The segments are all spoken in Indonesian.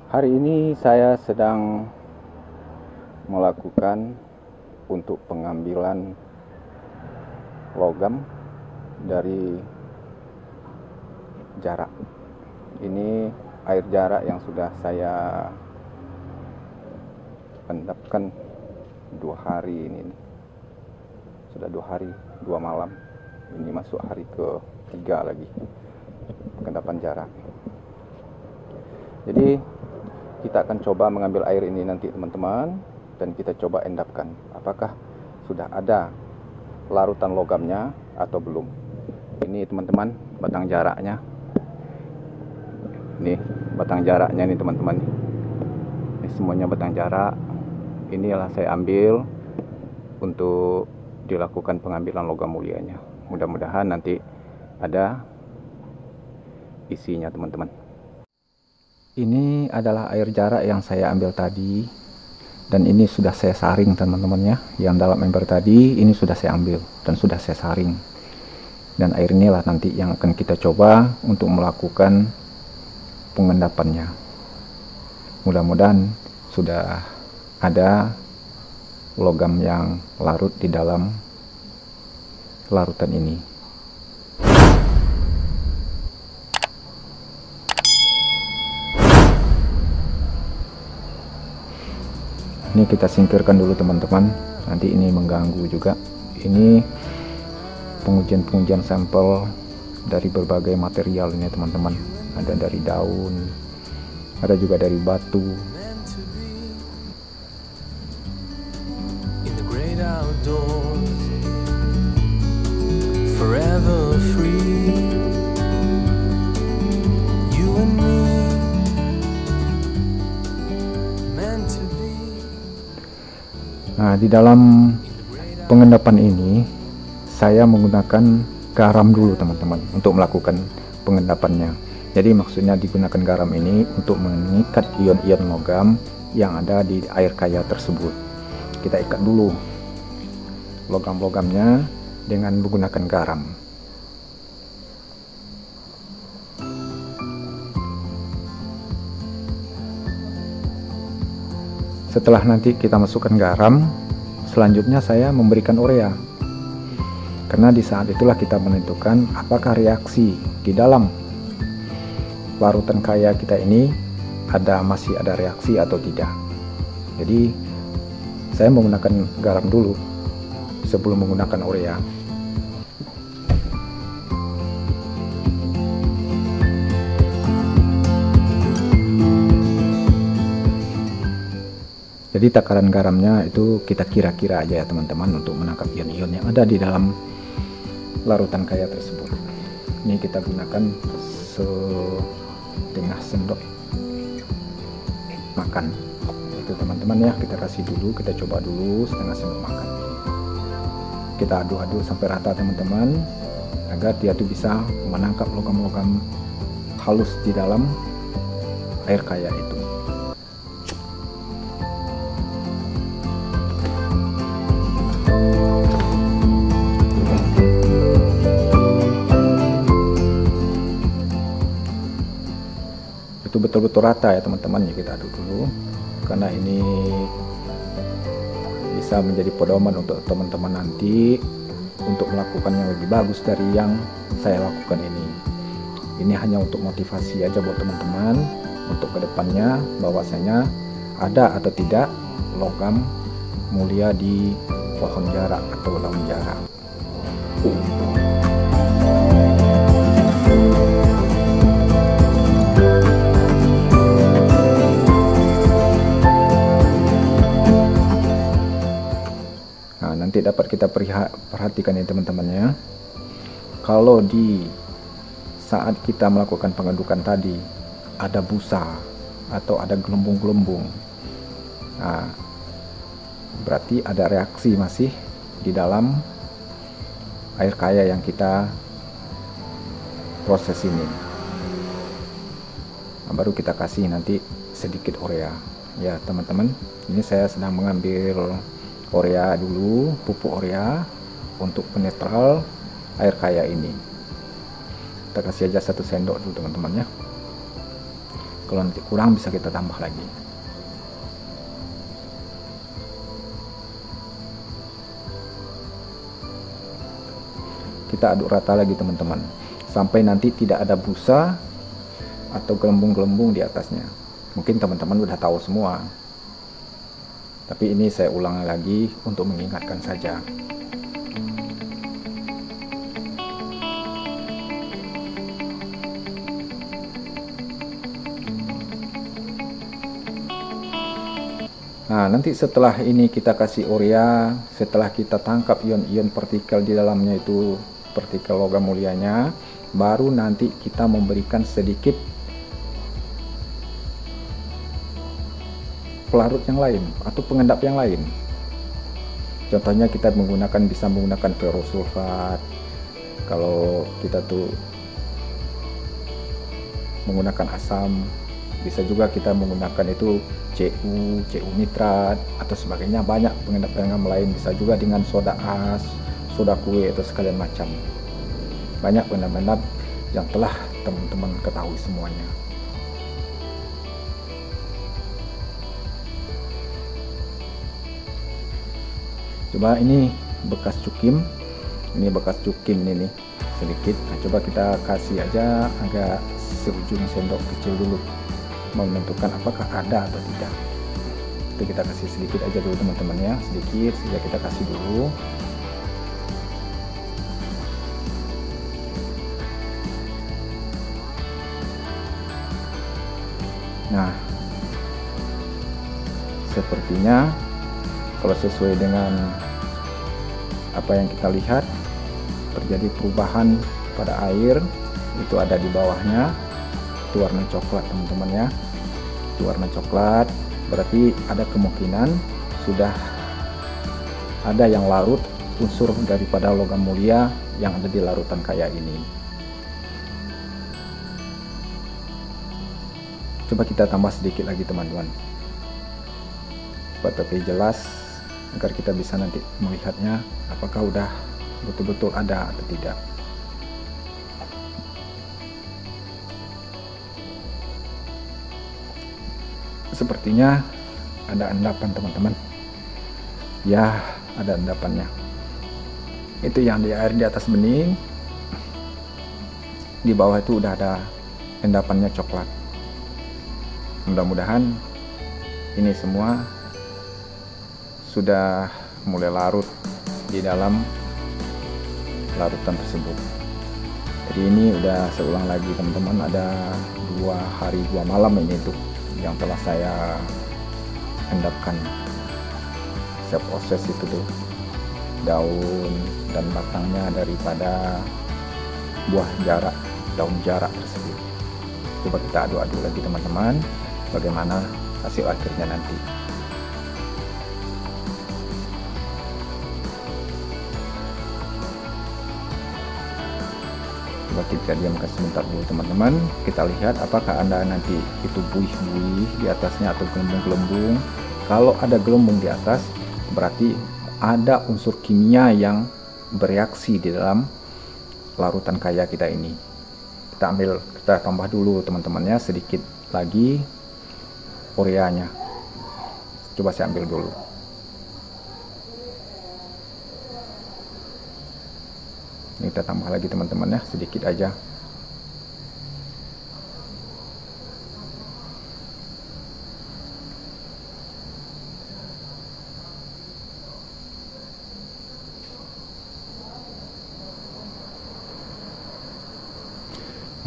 Hari ini saya sedang melakukan untuk pengambilan logam dari jarak. Ini air jarak yang sudah saya endapkan 2 hari ini. Sudah 2 hari, 2 malam. Ini masuk hari ke-3 lagi pengendapan jarak. Jadi kita akan coba mengambil air ini nanti teman-teman, dan kita coba endapkan apakah sudah ada larutan logamnya atau belum. Ini teman-teman batang jaraknya. Nih batang jaraknya nih teman-teman. Ini semuanya batang jarak. Inilah saya ambil untuk dilakukan pengambilan logam mulianya. Mudah-mudahan nanti ada isinya teman-teman. Ini adalah air jarak yang saya ambil tadi, dan ini sudah saya saring teman-teman ya. Yang dalam ember tadi ini sudah saya ambil dan sudah saya saring, dan air inilah nanti yang akan kita coba untuk melakukan pengendapannya. Mudah-mudahan sudah ada logam yang larut di dalam larutan ini. Ini kita singkirkan dulu teman-teman, nanti ini mengganggu juga. Ini pengujian sampel dari berbagai material ini teman-teman. Ada dari daun, ada juga dari batu. Forever free, you and me, meant to be. Nah, di dalam pengendapan ini saya menggunakan garam dulu teman-teman untuk melakukan pengendapannya. Jadi maksudnya digunakan garam ini untuk mengikat ion-ion logam yang ada di air kaya tersebut. Kita ikat dulu logam-logamnya dengan menggunakan garam. Setelah nanti kita masukkan garam, selanjutnya saya memberikan urea. Karena di saat itulah kita menentukan apakah reaksi di dalam larutan kaya kita ini masih ada reaksi atau tidak. Jadi saya menggunakan garam dulu sebelum menggunakan urea. Jadi takaran garamnya itu kita kira-kira aja ya teman-teman, untuk menangkap ion-ion yang ada di dalam larutan kaya tersebut. Ini kita gunakan setengah sendok makan. Itu teman-teman ya, kita kasih dulu, kita coba dulu setengah sendok makan. Kita aduk-aduk sampai rata teman-teman, agar dia tuh bisa menangkap logam-logam halus di dalam air kaya itu. Itu betul-betul rata ya teman-teman, ya kita aduk dulu, karena ini bisa menjadi pedoman untuk teman-teman nanti untuk melakukan yang lebih bagus dari yang saya lakukan ini. Ini hanya untuk motivasi aja buat teman-teman untuk kedepannya, bahwasanya ada atau tidak logam mulia di pohon jarak atau daun jarak. Nanti dapat kita perhatikan ya teman-teman ya, kalau di saat kita melakukan pengadukan tadi ada busa atau ada gelembung-gelembung, nah berarti ada reaksi masih di dalam air kaya yang kita proses ini. Nah, baru kita kasih nanti sedikit urea ya teman-teman. Ini saya sedang mengambil urea dulu, pupuk urea untuk penetral air kaya ini. Kita kasih aja 1 sendok dulu teman-teman ya. Kalau nanti kurang bisa kita tambah lagi. Kita aduk rata lagi teman-teman, sampai nanti tidak ada busa atau gelembung-gelembung di atasnya. Mungkin teman-teman udah tahu semua, tapi ini saya ulang lagi untuk mengingatkan saja. Nah, nanti setelah ini kita kasih urea, setelah kita tangkap ion-ion partikel di dalamnya itu, partikel logam mulianya, baru nanti kita memberikan sedikit pelarut yang lain atau pengendap yang lain. Contohnya kita bisa menggunakan ferrosulfat. Kalau kita tuh menggunakan asam, bisa juga kita menggunakan itu Cu nitrat atau sebagainya. Banyak pengendap-pengendap lain, bisa juga dengan soda as, soda kue atau sekalian macam. Banyak pengendap-pengendap yang telah teman-teman ketahui semuanya. Coba ini bekas cukim, ini sedikit. Nah, coba kita kasih aja agak seujung sendok kecil dulu, mau menentukan apakah ada atau tidak. Itu kita kasih sedikit aja dulu teman-teman ya, sedikit saja kita kasih dulu. Nah, sepertinya kalau sesuai dengan apa yang kita lihat, terjadi perubahan pada air, itu ada di bawahnya, itu warna coklat teman-teman ya. Itu warna coklat, berarti ada kemungkinan sudah ada yang larut unsur daripada logam mulia yang ada di larutan kaya ini. Coba kita tambah sedikit lagi teman-teman, supaya lebih jelas, agar kita bisa nanti melihatnya apakah udah betul-betul ada atau tidak. Sepertinya ada endapan teman-teman ya, ada endapannya. Itu yang di air di atas bening, di bawah itu udah ada endapannya coklat. Mudah-mudahan ini semua sudah mulai larut di dalam larutan tersebut. Jadi ini udah saya ulang lagi teman-teman, ada 2 hari 2 malam ini tuh yang telah saya endapkan. Saya proses itu tuh daun dan batangnya daripada buah jarak, daun jarak tersebut. Coba kita aduk-aduk lagi teman-teman, bagaimana hasil akhirnya nanti. Coba kita diamkan sebentar dulu teman-teman, kita lihat apakah Anda nanti itu buih-buih di atasnya atau gelembung-gelembung. Kalau ada gelembung di atas, berarti ada unsur kimia yang bereaksi di dalam larutan kaya kita ini. Kita tambah dulu teman-teman ya, sedikit lagi ureanya. Coba saya ambil dulu. Ini kita tambah lagi teman-teman ya, sedikit aja.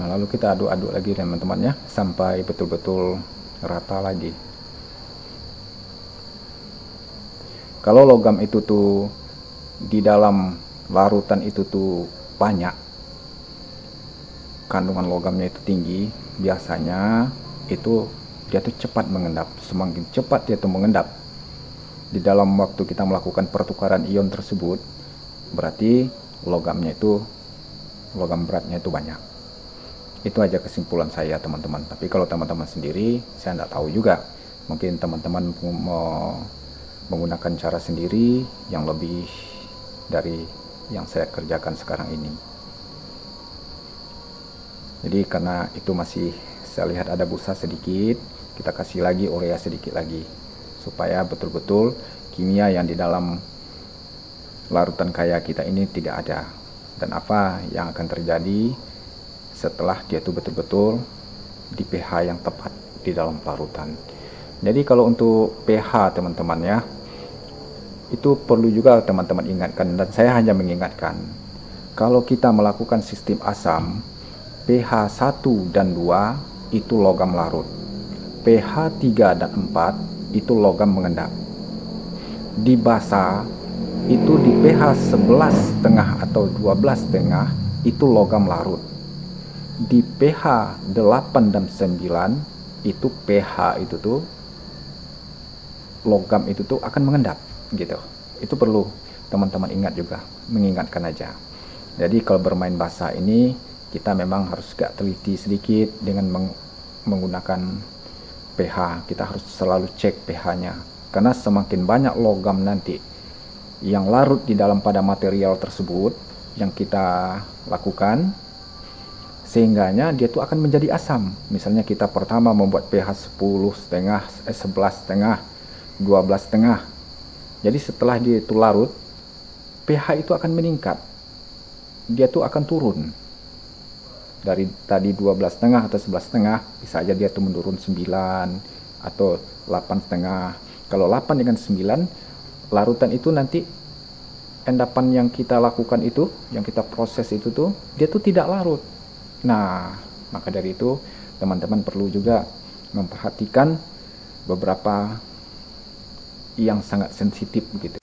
Nah, lalu kita aduk-aduk lagi teman-teman ya, sampai betul-betul rata lagi. Kalau logam itu tuh di dalam larutan itu tuh banyak, kandungan logamnya itu tinggi, biasanya itu dia tuh cepat mengendap. Semakin cepat dia tuh mengendap di dalam waktu kita melakukan pertukaran ion tersebut, berarti logamnya itu, logam beratnya itu banyak. Itu aja kesimpulan saya teman-teman. Tapi kalau teman-teman sendiri, saya tidak tahu juga. Mungkin teman-teman mau menggunakan cara sendiri yang lebih dari yang saya kerjakan sekarang ini. Jadi karena itu masih Saya lihat ada busa sedikit, kita kasih lagi urea sedikit lagi, supaya betul-betul kimia yang di dalam larutan kaya kita ini tidak ada. Dan apa yang akan terjadi setelah dia itu betul-betul di pH yang tepat di dalam larutan. Jadi kalau untuk pH teman-teman ya, itu perlu juga teman-teman ingatkan, dan saya hanya mengingatkan, kalau kita melakukan sistem asam, pH 1 dan 2 itu logam larut, pH 3 dan 4 itu logam mengendap. Di basa itu di pH 11,5 atau 12,5 itu logam larut. Di pH 8 dan 9 itu pH itu tuh logam itu tuh akan mengendap gitu. Itu perlu teman-teman ingat juga, mengingatkan aja. Jadi kalau bermain basa ini kita memang harus gak teliti sedikit dengan menggunakan pH. Kita harus selalu cek pH-nya, karena semakin banyak logam nanti yang larut di dalam pada material tersebut yang kita lakukan, sehingganya dia tuh akan menjadi asam. Misalnya kita pertama membuat pH 11,5, 12,5. Jadi setelah dia itu larut, pH itu akan meningkat. Dia tuh akan turun. Dari tadi 12,5 atau 11,5, bisa aja dia tuh menurun 9 atau 8,5. Kalau 8 dengan 9, larutan itu nanti endapan yang kita lakukan itu, yang kita proses itu tuh, dia tuh tidak larut. Nah, maka dari itu teman-teman perlu juga memperhatikan beberapa yang sangat sensitif begitu.